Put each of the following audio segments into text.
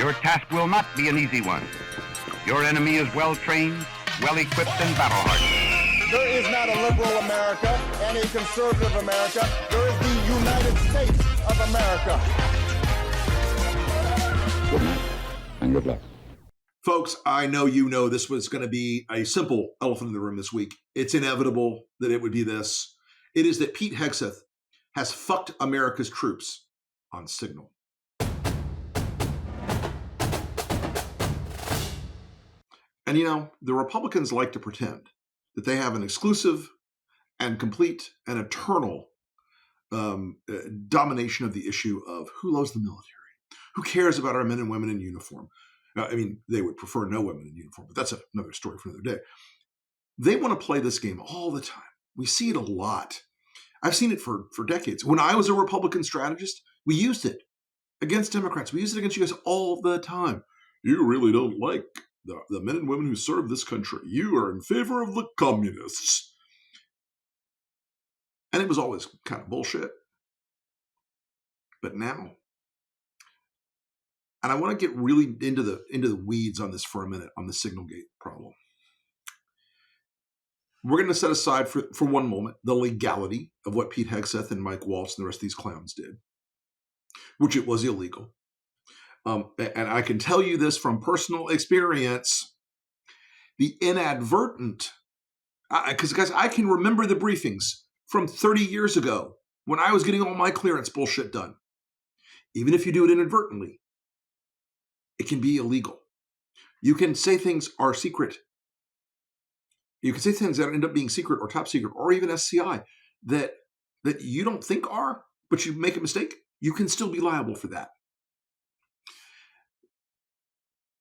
Your task will not be an easy one. Your enemy is well-trained, well-equipped, and battle-hardened. There is not a liberal America and a conservative America. There is the United States of America. Good night and good luck. Folks, I know you know this was going to be a simple elephant in the room this week. It's inevitable that it would be this. It is that Pete Hegseth has fucked America's troops on Signal. And you know, the Republicans like to pretend that they have an exclusive and complete and eternal domination of the issue of who loves the military, who cares about our men and women in uniform. I mean, they would prefer no women in uniform, but that's another story for another day. They want to play this game all the time. We see it a lot. I've seen it for decades. When I was a Republican strategist, we used it against Democrats. We used it against you guys all the time. You really don't like the men and women who serve this country. You are in favor of the communists. And it was always kind of bullshit. But now, and I want to get really into the weeds on this for a minute, on the Signalgate problem. We're going to set aside for one moment the legality of what Pete Hegseth and Mike Waltz and the rest of these clowns did, which it was illegal. And I can tell you this from personal experience, the inadvertent, because guys, I can remember the briefings from 30 years ago when I was getting all my clearance bullshit done. Even if you do it inadvertently, it can be illegal. You can say things are secret. You can say things that end up being secret or top secret or even SCI that you don't think are, but you make a mistake. You can still be liable for that.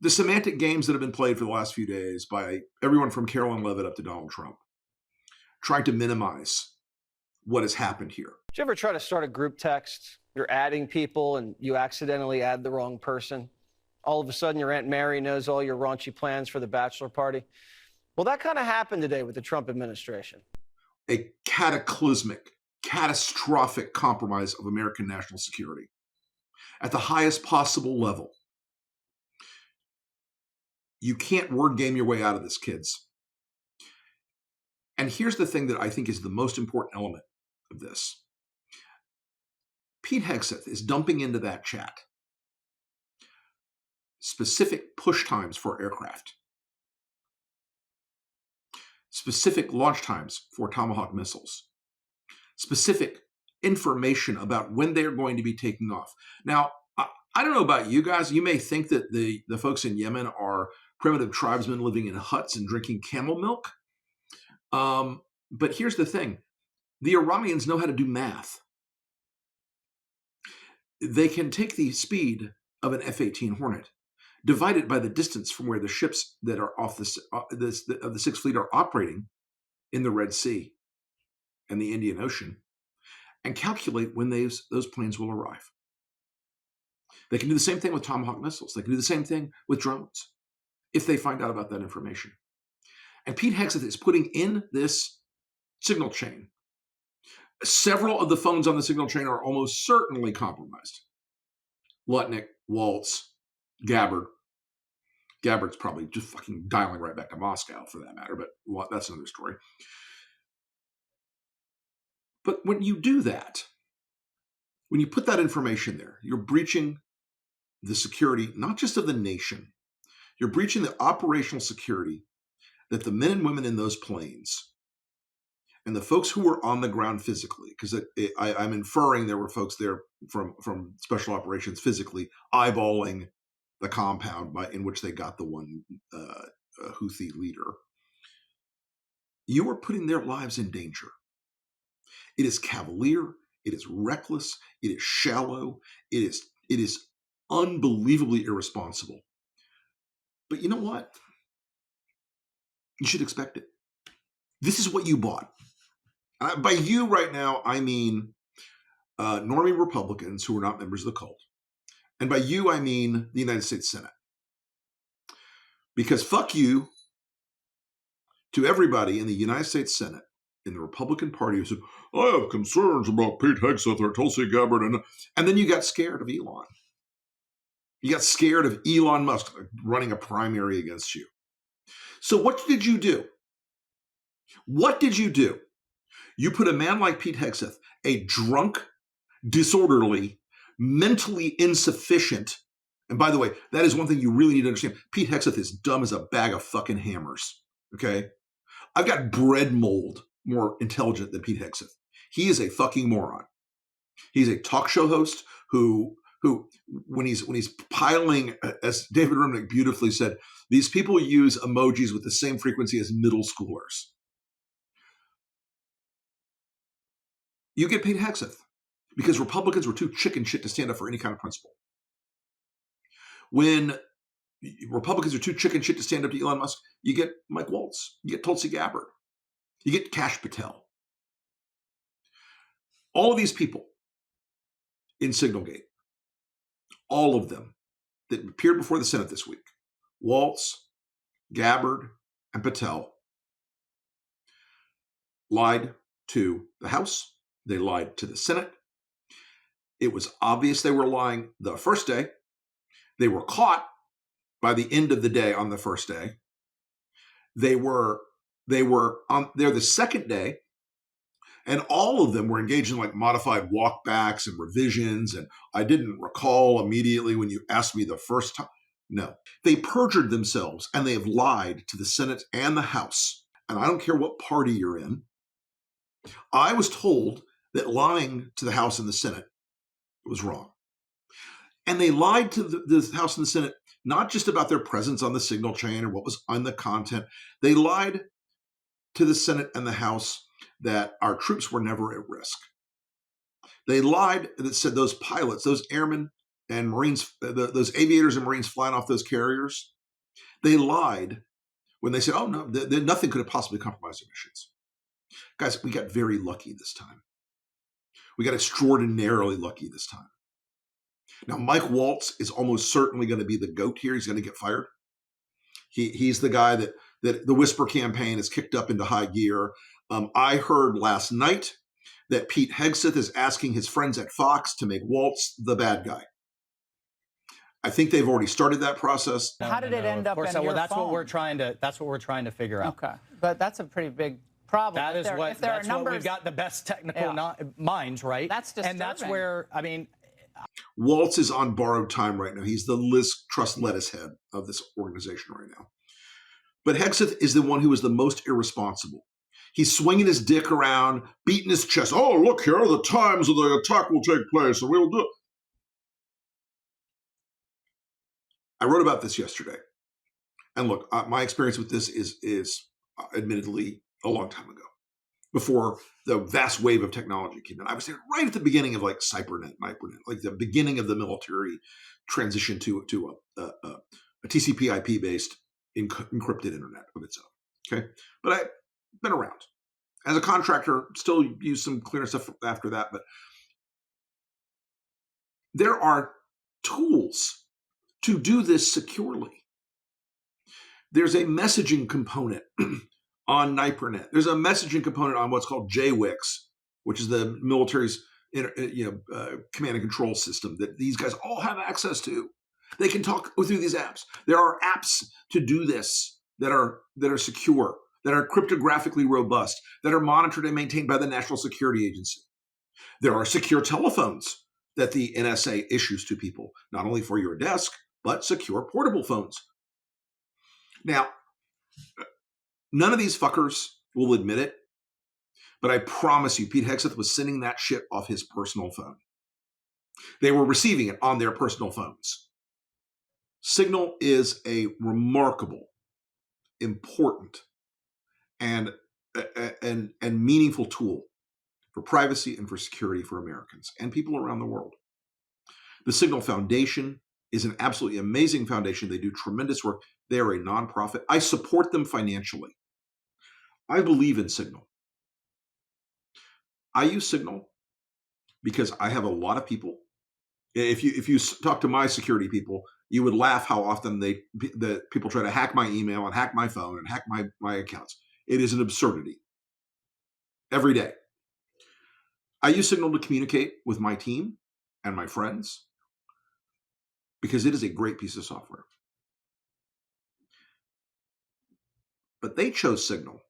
The semantic games that have been played for the last few days by everyone from Carolyn Levitt up to Donald Trump, trying to minimize what has happened here. Did you ever try to start a group text? You're adding people and you accidentally add the wrong person. All of a sudden, your Aunt Mary knows all your raunchy plans for the bachelor party. Well, that kind of happened today with the Trump administration. A cataclysmic, catastrophic compromise of American national security at the highest possible level. You can't word game your way out of this, kids. And here's the thing that I think is the most important element of this. Pete Hegseth is dumping into that chat specific push times for aircraft, specific launch times for Tomahawk missiles, specific information about when they're going to be taking off. Now, I don't know about you guys. You may think that the folks in Yemen are primitive tribesmen living in huts and drinking camel milk. But here's the thing. The Iranians know how to do math. They can take the speed of an F-18 Hornet, divide it by the distance from where the ships that are off of the Sixth Fleet are operating in the Red Sea and the Indian Ocean, and calculate when those planes will arrive. They can do the same thing with Tomahawk missiles. They can do the same thing with drones if they find out about that information. And Pete Hegseth is putting in this signal chain. Several of the phones on the signal chain are almost certainly compromised. Lutnick, Waltz, Gabbard. Gabbard's probably just fucking dialing right back to Moscow for that matter, but that's another story. But when you do that, when you put that information there, you're breaching the security, not just of the nation, you're breaching the operational security that the men and women in those planes and the folks who were on the ground physically, because I'm inferring there were folks there from special operations physically eyeballing the compound in which they got the one Houthi leader. You are putting their lives in danger. It is cavalier. It is reckless. It is shallow. It is unbelievably irresponsible. But you know what? You should expect it. This is what you bought. By you right now, I mean normie Republicans who are not members of the cult. And by you, I mean the United States Senate. Because fuck you to everybody in the United States Senate, in the Republican Party who said, I have concerns about Pete Hegseth or Tulsi Gabbard. And then you got scared of Elon. You got scared of Elon Musk running a primary against you. So what did you do? What did you do? You put a man like Pete Hegseth, a drunk, disorderly, mentally insufficient, and by the way, that is one thing you really need to understand. Pete Hegseth is dumb as a bag of fucking hammers, okay? I've got bread mold more intelligent than Pete Hegseth. He is a fucking moron. He's a talk show host who when he's piling, as David Remnick beautifully said, these people use emojis with the same frequency as middle schoolers. You get Pete Hegseth because Republicans were too chicken shit to stand up for any kind of principle. When Republicans are too chicken shit to stand up to Elon Musk, you get Mike Waltz, you get Tulsi Gabbard, you get Kash Patel. All of these people in Signalgate, all of them that appeared before the Senate this week, Waltz, Gabbard, and Patel, lied to the House. They lied to the Senate. It was obvious they were lying the first day. They were caught by the end of the day on the first day. They're the second day, and all of them were engaged in like modified walkbacks and revisions. And I didn't recall immediately when you asked me the first time. No, they perjured themselves and they have lied to the Senate and the House. And I don't care what party you're in. I was told that lying to the House and the Senate was wrong. And they lied to the House and the Senate, not just about their presence on the signal chain or what was on the content. They lied to the Senate and the House that our troops were never at risk. They lied that said those pilots, those airmen and Marines, those aviators and Marines flying off those carriers, they lied when they said, oh, no, nothing could have possibly compromised their missions. Guys, we got very lucky this time. We got extraordinarily lucky this time. Now, Mike Waltz is almost certainly going to be the GOAT here. He's going to get fired. He's the guy that the Whisper campaign has kicked up into high gear. I heard last night that Pete Hegseth is asking his friends at Fox to make Waltz the bad guy. I think they've already started that process. How did it end up in your that's phone? what we're trying to figure out. Okay, but that's a pretty big problem. That is what we've got the best technical minds, right? That's disturbing. And that's where, I mean, Waltz is on borrowed time right now. He's the Liz Truss lettuce head of this organization right now. But Hegseth is the one who is the most irresponsible. He's swinging his dick around, beating his chest. Oh, look, here are the times of the attack will take place, and we will do it. I wrote about this yesterday. And look, my experience with this is admittedly a long time ago, before the vast wave of technology came in. I was there right at the beginning of like Cybernet, like the beginning of the military transition to a TCP/IP based encrypted internet of its own. Okay, but I've been around as a contractor. Still use some cleaner stuff after that, but there are tools to do this securely. There's a messaging component on NIPRNet. There's a messaging component on what's called JWIX, which is the military's command and control system that these guys all have access to. They can talk through these apps. There are apps to do this that are secure, that are cryptographically robust, that are monitored and maintained by the National Security Agency. There are secure telephones that the NSA issues to people, not only for your desk, but secure portable phones. Now, none of these fuckers will admit it, but I promise you, Pete Hegseth was sending that shit off his personal phone. They were receiving it on their personal phones. Signal is a remarkable, important, and meaningful tool for privacy and for security for Americans and people around the world. The Signal Foundation is an absolutely amazing foundation. They do tremendous work. They are a nonprofit. I support them financially. I believe in Signal. I use Signal because I have a lot of people. If you talk to my security people, you would laugh how often the people try to hack my email and hack my phone and hack my accounts. It is an absurdity. Every day. I use Signal to communicate with my team and my friends. because it is a great piece of software. But they chose Signal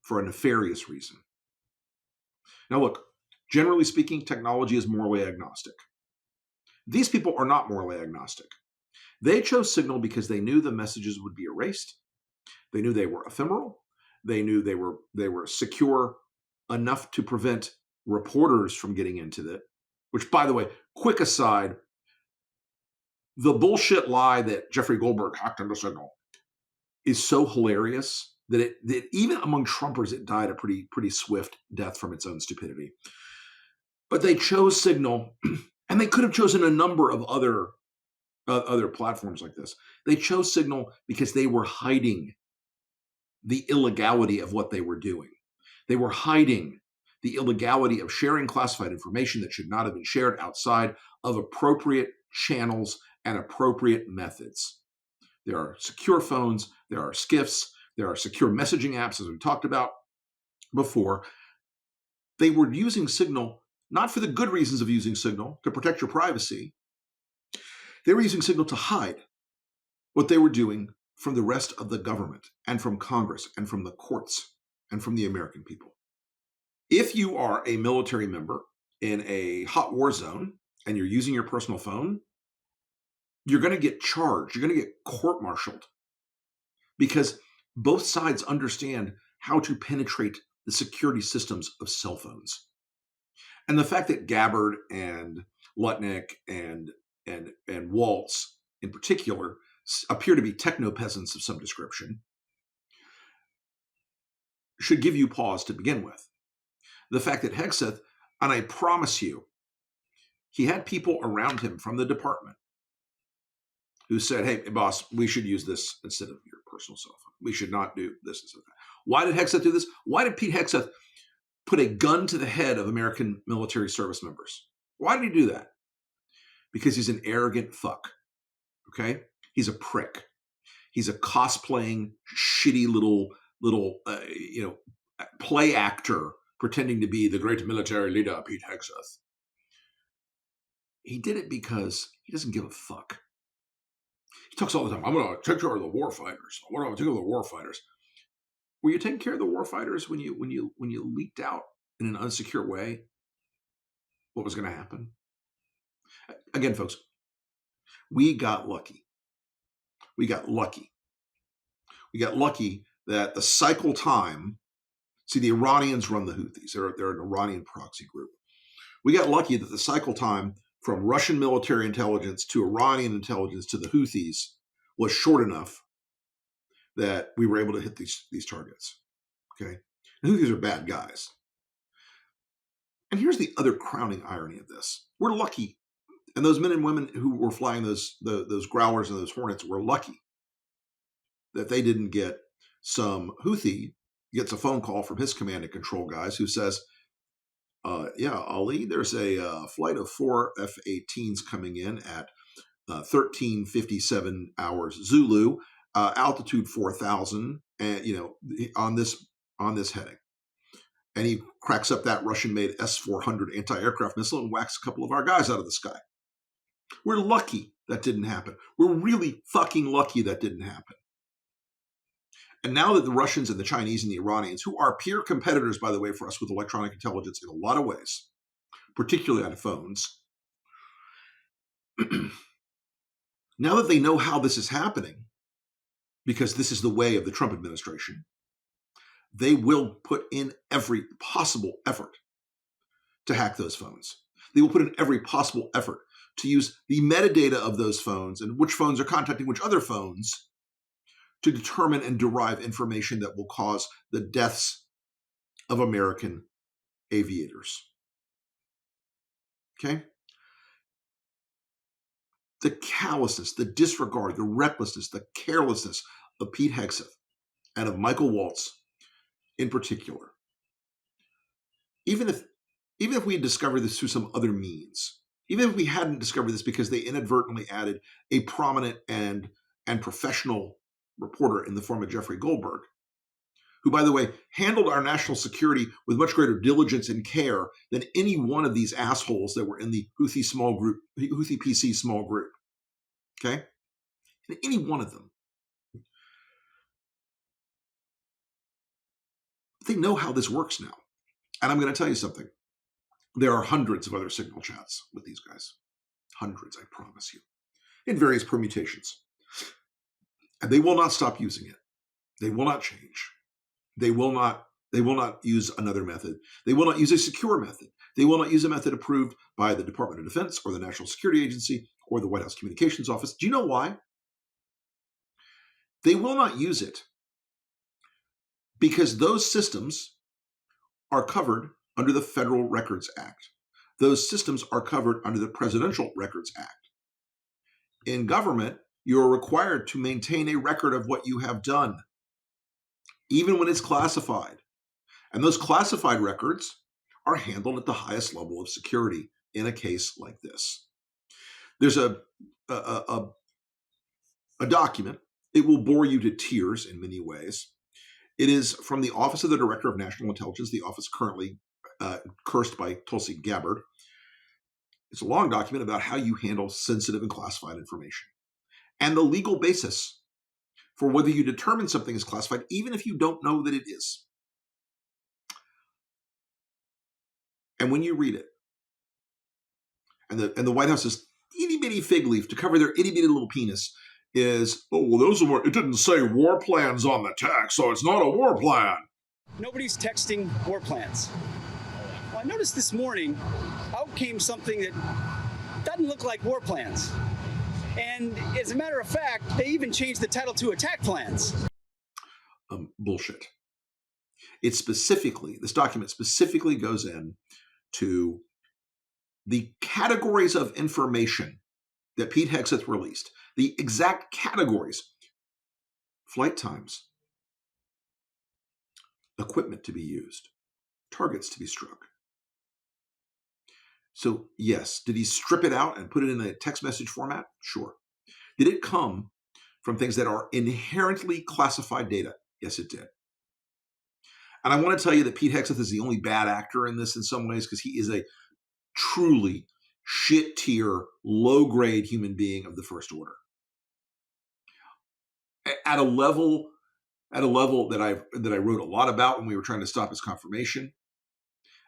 for a nefarious reason. Now look, generally speaking, technology is morally agnostic. These people are not morally agnostic. They chose Signal because they knew the messages would be erased. They knew they were ephemeral. They knew they were secure enough to prevent reporters from getting into it. Which, by the way, quick aside, the bullshit lie that Jeffrey Goldberg hacked into Signal is so hilarious that even among Trumpers, it died a pretty swift death from its own stupidity. But they chose Signal, and they could have chosen a number of other platforms like this. They chose Signal because they were hiding the illegality of what they were doing. They were hiding the illegality of sharing classified information that should not have been shared outside of appropriate channels and appropriate methods. There are secure phones, there are SCIFs, there are secure messaging apps, as we talked about before. They were using Signal not for the good reasons of using Signal to protect your privacy. They were using Signal to hide what they were doing from the rest of the government and from Congress and from the courts and from the American people. If you are a military member in a hot war zone and you're using your personal phone, you're going to get charged. You're going to get court-martialed because both sides understand how to penetrate the security systems of cell phones. And the fact that Gabbard and Lutnick and Waltz in particular appear to be techno-peasants of some description should give you pause to begin with. The fact that Hegseth, and I promise you, he had people around him from the department who said, hey, boss, we should use this instead of your personal cell phone. We should not do this instead of that. Why did Hegseth do this? Why did Pete Hegseth put a gun to the head of American military service members? Why did he do that? Because he's an arrogant fuck, okay? He's a prick. He's a cosplaying, shitty little play actor pretending to be the great military leader, Pete Hegseth. He did it because he doesn't give a fuck. He talks all the time, I'm going to take care of the war fighters. What do I take care of the war fighters? Were you taking care of the war fighters when you leaked out in an unsecure way what was going to happen? Again, folks, we got lucky. We got lucky. We got lucky that the cycle time, see, the Iranians run the Houthis. They're an Iranian proxy group. We got lucky that the cycle time from Russian military intelligence to Iranian intelligence to the Houthis was short enough that we were able to hit these targets. Okay? The Houthis are bad guys. And here's the other crowning irony of this. We're lucky. And those men and women who were flying those growlers and those hornets were lucky that they didn't get some Houthi gets a phone call from his command and control guys who says, yeah, Ali, there's a flight of 4 F-18s coming in at 13:57 hours Zulu, altitude 4,000, and on this heading. And he cracks up that Russian-made S-400 anti-aircraft missile and whacks a couple of our guys out of the sky. We're lucky that didn't happen. We're really fucking lucky that didn't happen. And now that the Russians and the Chinese and the Iranians, who are peer competitors, by the way, for us with electronic intelligence in a lot of ways, particularly on phones, now that they know how this is happening, because this is the way of the Trump administration, they will put in every possible effort to hack those phones. They will put in every possible effort to use the metadata of those phones and which phones are contacting which other phones to determine and derive information that will cause the deaths of American aviators. Okay? The callousness, the disregard, the recklessness, the carelessness of Pete Hegseth and of Michael Waltz in particular. Even if we had discovered this through some other means, even if we hadn't discovered this because they inadvertently added a prominent and professional reporter in the form of Jeffrey Goldberg, who, by the way, handled our national security with much greater diligence and care than any one of these assholes that were in the Houthi PC small group. Okay? And any one of them, they know how this works now. And I'm going to tell you something. There are hundreds of other Signal chats with these guys. Hundreds, I promise you, in various permutations. And they will not stop using it. They will not change. They will not use another method. They will not use a secure method. They will not use a method approved by the Department of Defense or the National Security Agency or the White House Communications Office. Do you know why? They will not use it because those systems are covered under the Federal Records Act. Those systems are covered under the Presidential Records Act. In government, you are required to maintain a record of what you have done, even when it's classified. And those classified records are handled at the highest level of security in a case like this. There's a document. It will bore you to tears in many ways. It is from the Office of the Director of National Intelligence, the office currently cursed by Tulsi Gabbard. It's a long document about how you handle sensitive and classified information and the legal basis for whether you determine something is classified, even if you don't know that it is. And when you read it, and the White House's itty bitty fig leaf to cover their itty bitty little penis is, oh, well, it didn't say war plans on the text, so it's not a war plan. Nobody's texting war plans. Well, I noticed this morning out came something that doesn't look like war plans. And as a matter of fact, they even changed the title to attack plans. Bullshit. This document specifically goes in to the categories of information that Pete Hegseth released, the exact categories: flight times, equipment to be used, targets to be struck. So yes, did he strip it out and put it in a text message format? Sure. Did it come from things that are inherently classified data? Yes, it did. And I want to tell you that Pete Hegseth is the only bad actor in this in some ways, because he is a truly shit tier, low grade human being of the first order. At a level that I wrote a lot about when we were trying to stop his confirmation.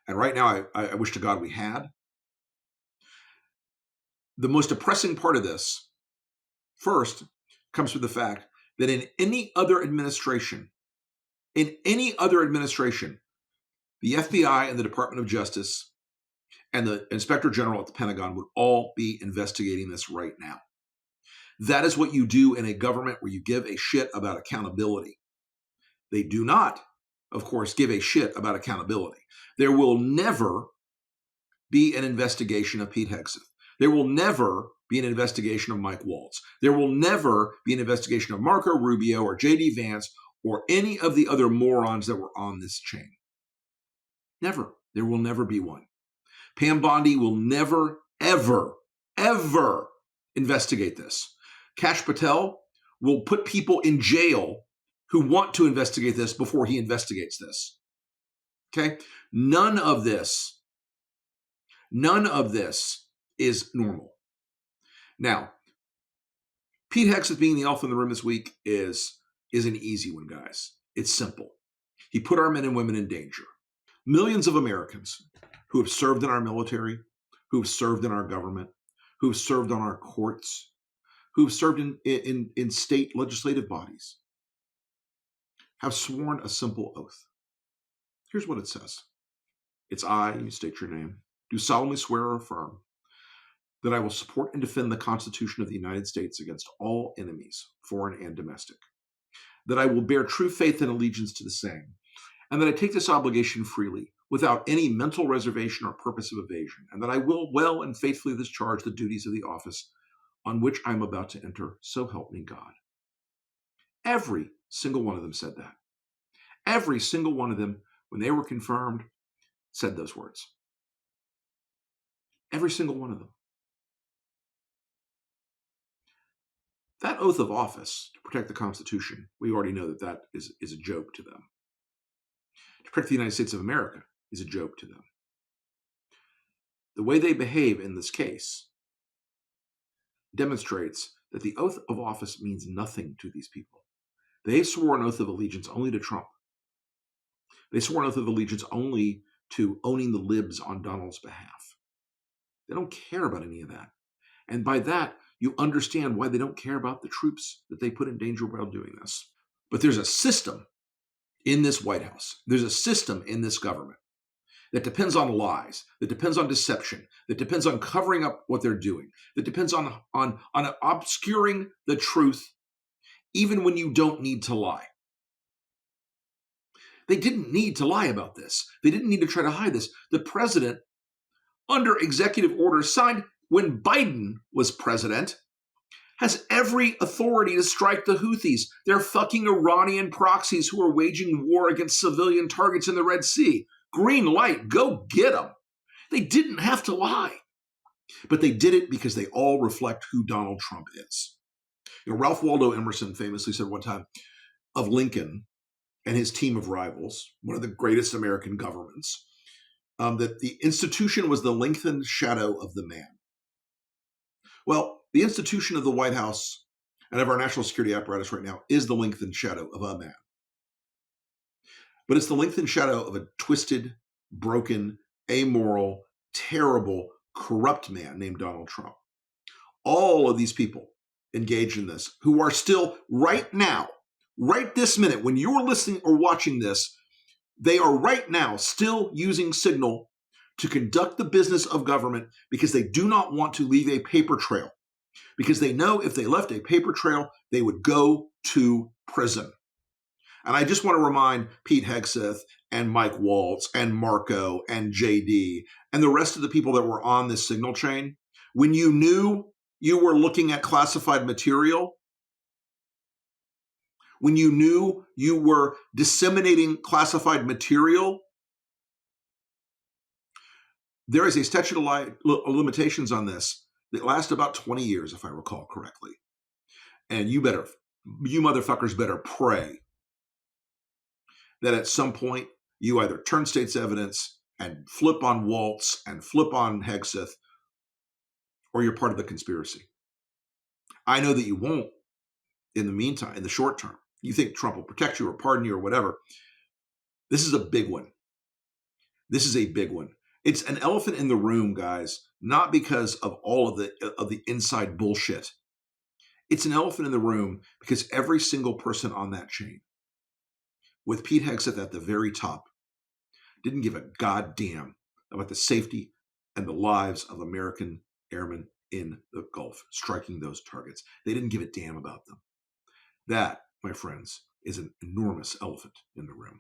And right now I wish to God we had. The most depressing part of this, first, comes from the fact that in any other administration, the FBI and the Department of Justice and the Inspector General at the Pentagon would all be investigating this right now. That is what you do in a government where you give a shit about accountability. They do not, of course, give a shit about accountability. There will never be an investigation of Pete Hegseth. There will never be an investigation of Mike Waltz. There will never be an investigation of Marco Rubio or J.D. Vance or any of the other morons that were on this chain. Never. There will never be one. Pam Bondi will never, ever, ever investigate this. Kash Patel will put people in jail who want to investigate this before he investigates this. Okay? None of this is normal. Now, Pete Hegseth being the elephant in the room this week is an easy one, guys. It's simple. He put our men and women in danger. Millions of Americans who have served in our military, who have served in our government, who have served on our courts, who have served in state legislative bodies, have sworn a simple oath. Here's what it says. It's I, you state your name, do solemnly swear or affirm that I will support and defend the Constitution of the United States against all enemies, foreign and domestic, that I will bear true faith and allegiance to the same, and that I take this obligation freely, without any mental reservation or purpose of evasion, and that I will well and faithfully discharge the duties of the office on which I am about to enter, so help me God. Every single one of them said that. Every single one of them, when they were confirmed, said those words. Every single one of them. That oath of office to protect the Constitution, we already know that is a joke to them. To protect the United States of America is a joke to them. The way they behave in this case demonstrates that the oath of office means nothing to these people. They swore an oath of allegiance only to Trump. They swore an oath of allegiance only to owning the libs on Donald's behalf. They don't care about any of that. And by that, you understand why they don't care about the troops that they put in danger while doing this. But there's a system in this White House. There's a system in this government that depends on lies, that depends on deception, that depends on covering up what they're doing, that depends on obscuring the truth, even when you don't need to lie. They didn't need to lie about this. They didn't need to try to hide this. The president, under executive order signed when Biden was president, has every authority to strike the Houthis. They're fucking Iranian proxies who are waging war against civilian targets in the Red Sea. Green light, go get them. They didn't have to lie. But they did it because they all reflect who Donald Trump is. You know, Ralph Waldo Emerson famously said one time of Lincoln and his team of rivals, one of the greatest American governments, that the institution was the lengthened shadow of the man. Well, the institution of the White House and of our national security apparatus right now is the lengthened shadow of a man. But it's the lengthened shadow of a twisted, broken, amoral, terrible, corrupt man named Donald Trump. All of these people engaged in this who are still right now, right this minute, when you're listening or watching this, they are right now still using Signal to conduct the business of government because they do not want to leave a paper trail. Because they know if they left a paper trail, they would go to prison. And I just want to remind Pete Hegseth and Mike Waltz and Marco and JD and the rest of the people that were on this Signal chain, when you knew you were looking at classified material, when you knew you were disseminating classified material, there is a statute of limitations on this that lasts about 20 years, if I recall correctly. And you motherfuckers better pray that at some point you either turn state's evidence and flip on Waltz and flip on Hegseth, or you're part of the conspiracy. I know that you won't in the meantime, in the short term. You think Trump will protect you or pardon you or whatever. This is a big one. This is a big one. It's an elephant in the room, guys, not because of all of the inside bullshit. It's an elephant in the room because every single person on that chain, with Pete Hegseth at the very top, didn't give a goddamn about the safety and the lives of American airmen in the Gulf, striking those targets. They didn't give a damn about them. That, my friends, is an enormous elephant in the room.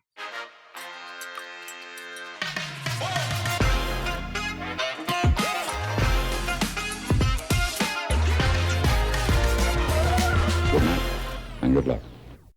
Good night and good luck.